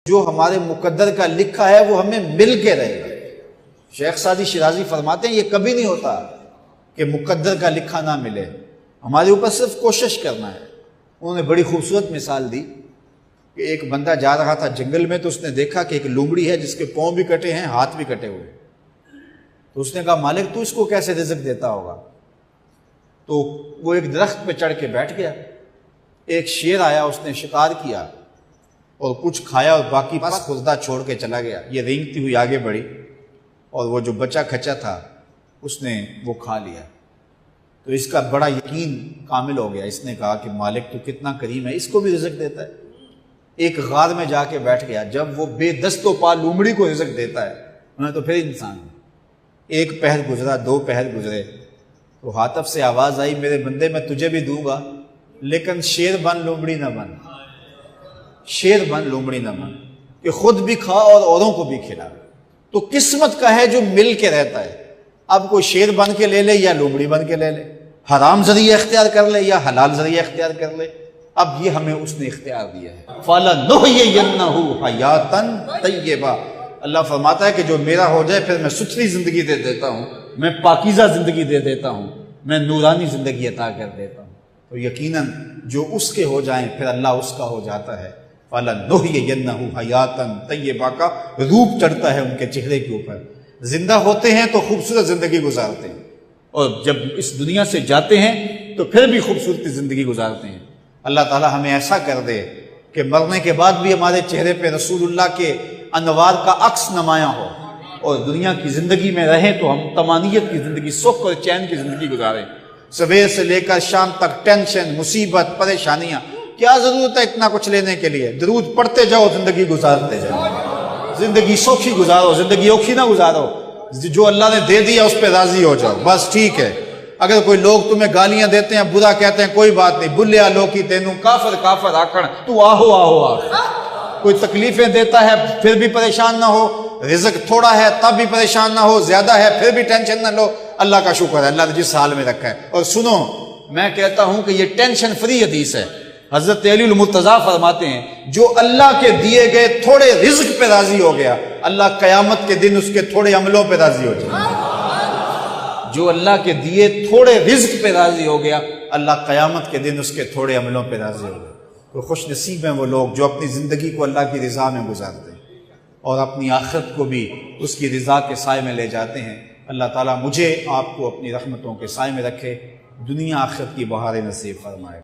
جو ہمارے مقدر کا لکھا ہے وہ ہمیں مل کے رہے گا۔ شیخ سعدی شیرازی فرماتے ہیں یہ کبھی نہیں ہوتا کہ مقدر کا لکھا نہ ملے، ہمارے اوپر صرف کوشش کرنا ہے۔ انہوں نے بڑی خوبصورت مثال دی کہ ایک بندہ جا رہا تھا جنگل میں، تو اس نے دیکھا کہ ایک لومڑی ہے جس کے پاؤں بھی کٹے ہیں، ہاتھ بھی کٹے ہوئے، تو اس نے کہا مالک تو اس کو کیسے رزق دیتا ہوگا؟ تو وہ ایک درخت پہ چڑھ کے بیٹھ گیا۔ ایک شیر آیا، اس نے شکار کیا اور کچھ کھایا اور باقی پس خوردہ چھوڑ کے چلا گیا۔ یہ رینگتی ہوئی آگے بڑھی اور وہ جو بچہ کھچا تھا اس نے وہ کھا لیا۔ تو اس کا بڑا یقین کامل ہو گیا، اس نے کہا کہ مالک تو کتنا کریم ہے، اس کو بھی رزق دیتا ہے۔ ایک غار میں جا کے بیٹھ گیا، جب وہ بے دست و پا لومڑی کو رزق دیتا ہے انہیں تو پھر انسان ہے۔ ایک پہر گزرا، دو پہر گزرے، تو ہاتف سے آواز آئی میرے بندے میں تجھے بھی دوں گا، لیکن شیر بن لومڑی نہ بن، شیر بن لومڑی نہ بن، کہ خود بھی کھا اور اوروں کو بھی کھلا۔ تو قسمت کا ہے جو مل کے رہتا ہے، اب کوئی شیر بن کے لے لے یا لومڑی بن کے لے لے، حرام ذریعہ اختیار کر لے یا حلال ذریعہ اختیار کر لے، اب یہ ہمیں اس نے اختیار دیا ہے۔ فَلَنُحْيِيَنَّهُ حَيَاتًا طَيِّبَةً، اللہ فرماتا ہے کہ جو میرا ہو جائے پھر میں ستھری زندگی دے دیتا ہوں، میں پاکیزہ زندگی دے دیتا ہوں، میں نورانی زندگی عطا کر دیتا ہوں۔ تو یقیناً جو اس کے ہو جائیں پھر اللہ اس کا ہو جاتا ہے۔ فَلَنُحْيِيَنَّهُ حَيَاتًا طَيِّبَةً کا روپ چڑھتا ہے ان کے چہرے کے اوپر، زندہ ہوتے ہیں تو خوبصورت زندگی گزارتے ہیں، اور جب اس دنیا سے جاتے ہیں تو پھر بھی خوبصورت زندگی گزارتے ہیں۔ اللہ تعالی ہمیں ایسا کر دے کہ مرنے کے بعد بھی ہمارے چہرے پہ رسول اللہ کے انوار کا عکس نمایاں ہو، اور دنیا کی زندگی میں رہیں تو ہم طمانیت کی زندگی، سکھ اور چین کی زندگی گزاریں۔ صبح سے لے کر شام تک ٹینشن، مصیبت، پریشانیاں، کیا ضرورت ہے اتنا کچھ لینے کے لیے؟ درود پڑھتے جاؤ، زندگی گزارتے جاؤ، زندگی سوکھی گزارو، زندگی اوکھی نہ گزارو، جو اللہ نے دے دیا اس پہ راضی ہو جاؤ، بس ٹھیک ہے۔ اگر کوئی لوگ تمہیں گالیاں دیتے ہیں، برا کہتے ہیں، کوئی بات نہیں، بلیا لوکی تینوں کافر کافر آکڑ، تو آہو آہو آکھ۔ کوئی تکلیفیں دیتا ہے پھر بھی پریشان نہ ہو، رزق تھوڑا ہے تب بھی پریشان نہ ہو، زیادہ ہے پھر بھی ٹینشن نہ لو، اللہ کا شکر ہے، اللہ نے جس حال میں رکھا ہے۔ اور سنو، میں کہتا ہوں کہ یہ ٹینشن فری حدیث ہے۔ حضرت علی المرتضیٰ فرماتے ہیں جو اللہ کے دیے گئے تھوڑے رزق پہ راضی ہو گیا، اللہ قیامت کے دن اس کے تھوڑے عملوں پہ راضی ہو جائے گا۔ جو اللہ کے دیے تھوڑے رزق پہ راضی ہو گیا، اللہ قیامت کے دن اس کے تھوڑے عملوں پہ راضی ہو گیا۔ تو خوش نصیب ہیں وہ لوگ جو اپنی زندگی کو اللہ کی رضا میں گزارتے ہیں اور اپنی آخرت کو بھی اس کی رضا کے سائے میں لے جاتے ہیں۔ اللہ تعالیٰ مجھے آپ کو اپنی رحمتوں کے سائے میں رکھے، دنیا آخرت کی بہاریں نصیب فرمائے۔